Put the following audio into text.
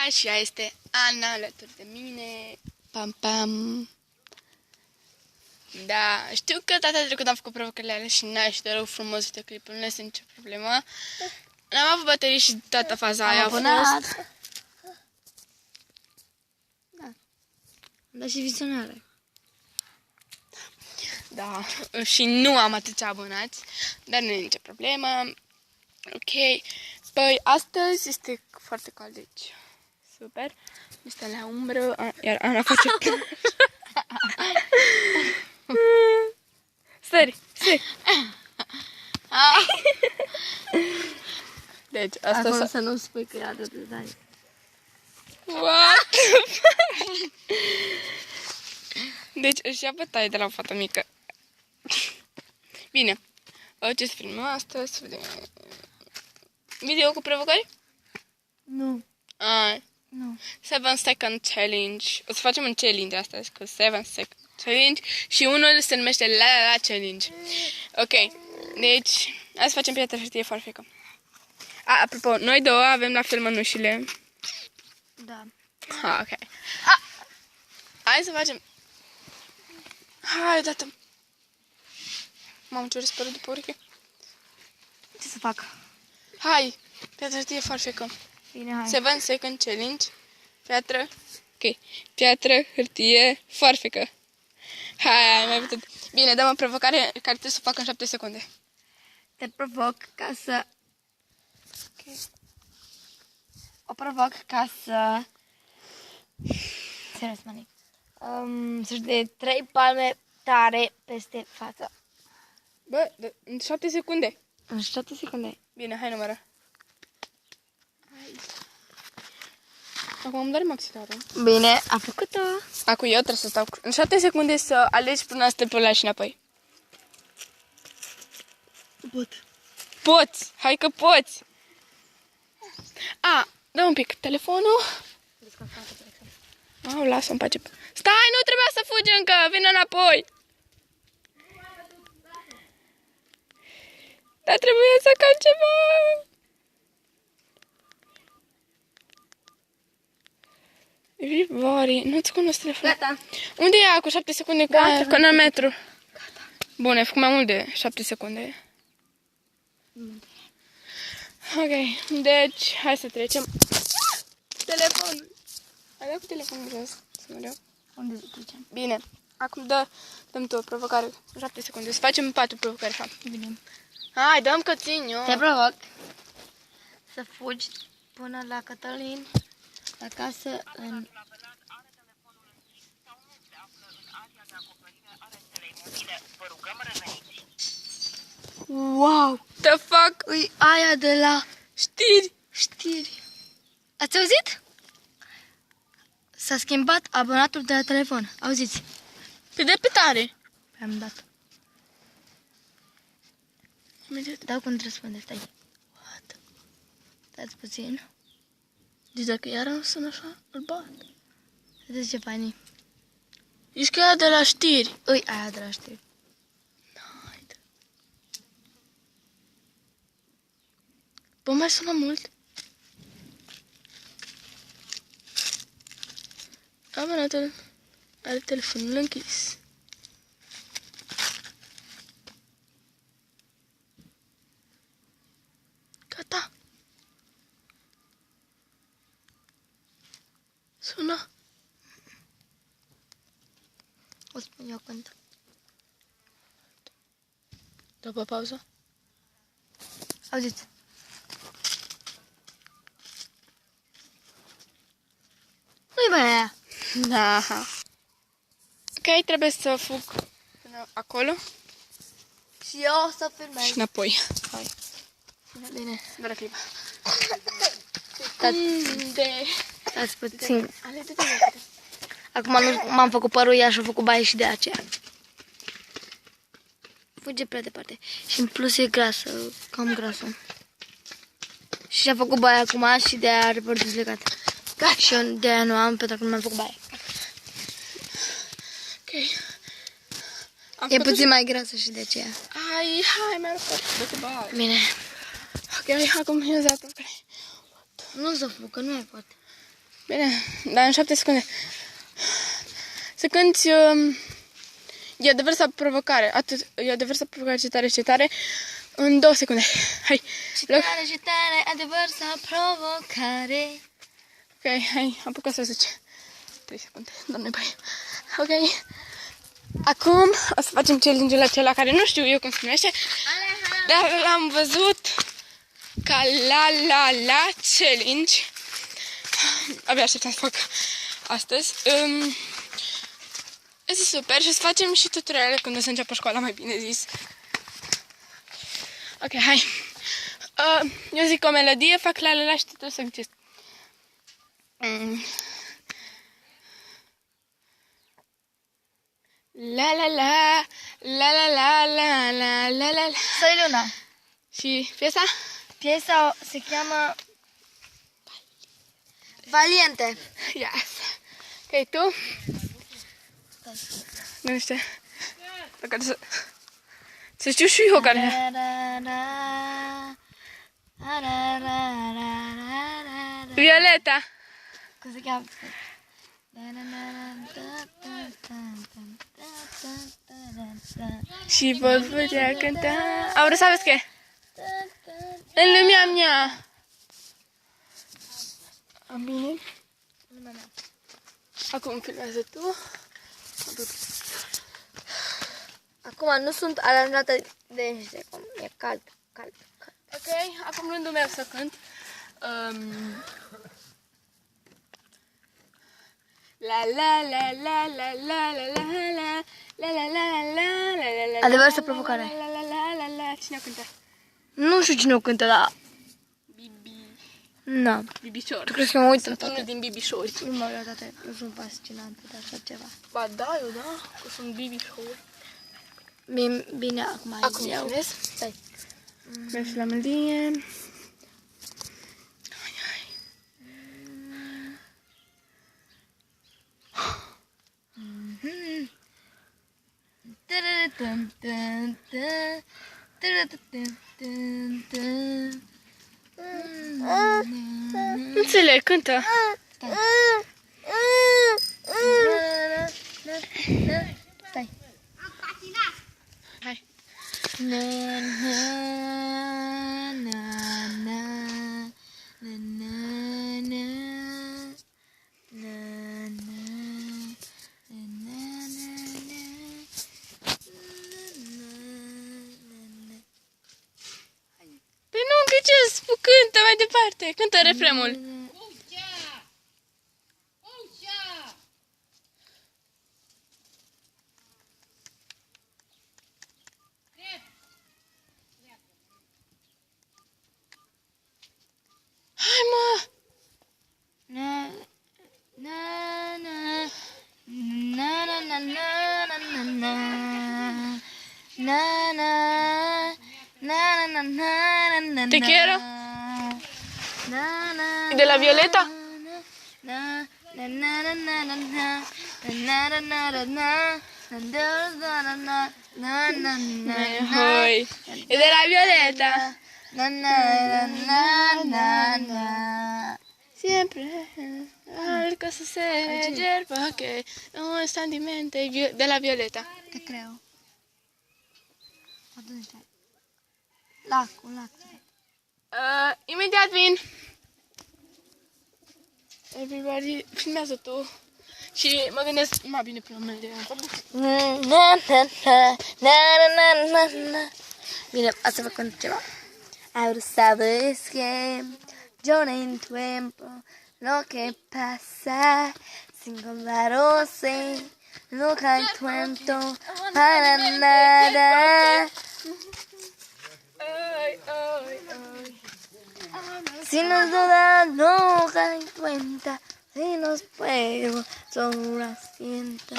Ana și ea este Ana alături de mine. Pam, pam. Da, știu că data trecută am făcut provocările alea și n-aș de rău frumos videoclipul, nu este nicio problemă. N-am avut baterii și toată faza aia a fost. Da. Dar și vizionare. Da, și nu am atâția abonați, dar nu e nicio problemă. Ok, păi astăzi este foarte cald, deci super. Este la umbră, iar Ana face... Sări. Deci, asta acolo să nu spui că e de detalii. What the fuck? Deci își ia bătaie de la o fată mică. Bine. Ce să filmăm astăzi? Video cu provocări? Nu. Nu. 7 second challenge. O să facem un challenge astăzi cu 7 second challenge și unul se numește la challenge. Ok. Deci, hai să facem piatră, hârtie, farfecă. Apropo, noi două avem la fel mănușile. Da. Ok. Hai să facem. Hai, odată. Mamă, ce răspără după ureche. Ce să fac? Hai, piatră, hârtie, farfecă. Bine, hai. 7 second challenge. Piatră. Ok. Piatră, hârtie, farfecă. Hai, mai putut. Bine, dăm o provocare care trebuie să o fac în 7 secunde. Te provoc ca să... Ok. O provoc ca să... Serios, manic. Să-și dea 3 palme tare peste față. Bă, în 7 secunde. În 7 secunde. Bine, hai numără. Acum îmi doare maxilarul. Bine, a făcut-o. Acum eu trebuie să stau în 7 secunde să alegi până să te plălași înapoi. Pot. Poți! Hai că poți! Dă un pic telefonul. Lasă-o în pace. Stai, nu trebuia să fugi încă! Vină înapoi! Dar trebuie să caut ceva! Vivari, nu-ți cunosc telefonul. Gata. Unde e aia cu 7 secunde Gata, cronometru? Gata. Bun, ai făcut mai mult de 7 secunde. Ok, deci, hai să trecem. Telefonul. Ai dat cu telefonul jos, să mă dau. Unde să trecem? Bine, acum dăm tu o provocare. 7 secunde, să facem 4 provocări așa. Bine. Hai, dăm că țin eu. Te provoc să fugi până la Cătălin, la casă, în... Wow! The fuck? Ui, aia de la Știri. Ați auzit? S-a schimbat abonatul de la telefon. Auziți? Pe tare. Am dat. Imediat. Dau când răspunde, stai. What? Stați puțin. Deci dacă iar am sună așa, îl bat. Vedeți ce faini. Ești că ea de la știri. Ui, aia de la știri. Haide. Bă, mai sună mult. Abonatul are telefonul închis. Gata. Sună. O spun eu când. După pauză. Auziți? Nu-i mai aia. Da. Ok, trebuie să fug până acolo Și eu o să filmez. și înapoi. Hai. Bine. Doar o clipă. Stați puțin. Ale de tine. Acum nu m-am făcut părul, ea și-a făcut baie și de aceea. Fuge prea departe. Și în plus e grasă, cam grasă. Și și-a făcut baie acum și de-aia are părul dezlegat. Și eu de-aia nu am, pentru că nu mi-am făcut baie. Ok. E puțin mai grasă și de aceea. Hai, mai răspăr. Dă-te baie. Bine. Ok, acum eu zat. Nu să fug, că nu mai pot. Bine, dar în 7 secunde. Să cânti... E adevăr sau provocare? Atât. E adevăr sau provocare, citare. În 2 secunde. Hai. Citare, adevăr sau provocare. Ok, hai, apucă să zice. 3 secunde, doamne băi. Ok. Acum o să facem challenge-ul acela care nu știu eu cum se numește, dar l-am văzut ca la challenge. Abia așteptam să fac astăzi. Este super și o să facem și tutoriale când o să înceapă școala, mai bine zis. Ok, hai. Eu zic o melodie, fac la și tu trebuie să ghicești. La. Soy Luna. Și piesa? Piesa se cheamă Valiente. Yes. Ok, tu? Nu știu. Să știu și eu care. Violeta. Cum se cheamă? Și pot putea cânta. Au vrut să aveți ce? În lumea mea. Bine. Acum filmează tu. Acum nu sunt aranjată de niște, e cald. Ok, acum rândul meu să cânt. Adevăr sau provocare? Cine cântă? Nu știu cine o cântă, dar... Bibi. Nu. Bibișor. Tu crezi că mă uit în Sunt unul toate? din bibișori. Nu mă uit toate, nu sunt fascinantă de așa ceva. Ba da, eu da, că sunt bibișori. Bine, acum Acum eu. filmez. Stai. Mergi la melodie. Nu înțeleg, cântă. Stai. Hai. Păi nu, ghicesc, cântă mai departe, cântă refrenul. Hai, mă! Te quiero. ¿Y de la Violeta? Ay, y de la Violeta. Siempre algo sucede ayer porque no está en mi mente. De la Violeta. Te creo. Unde stai? Lac. Imediat vin. Everybody, filmează tu. Și mă gândesc, mai bine pe melodie. Bine, asta vă cânt ceva. Ahora sabes que yo no entiendo lo que pasa sin contarse, nunca encuentro para nada. Si nos duda, no cae en cuenta, si nos puedo, solo siento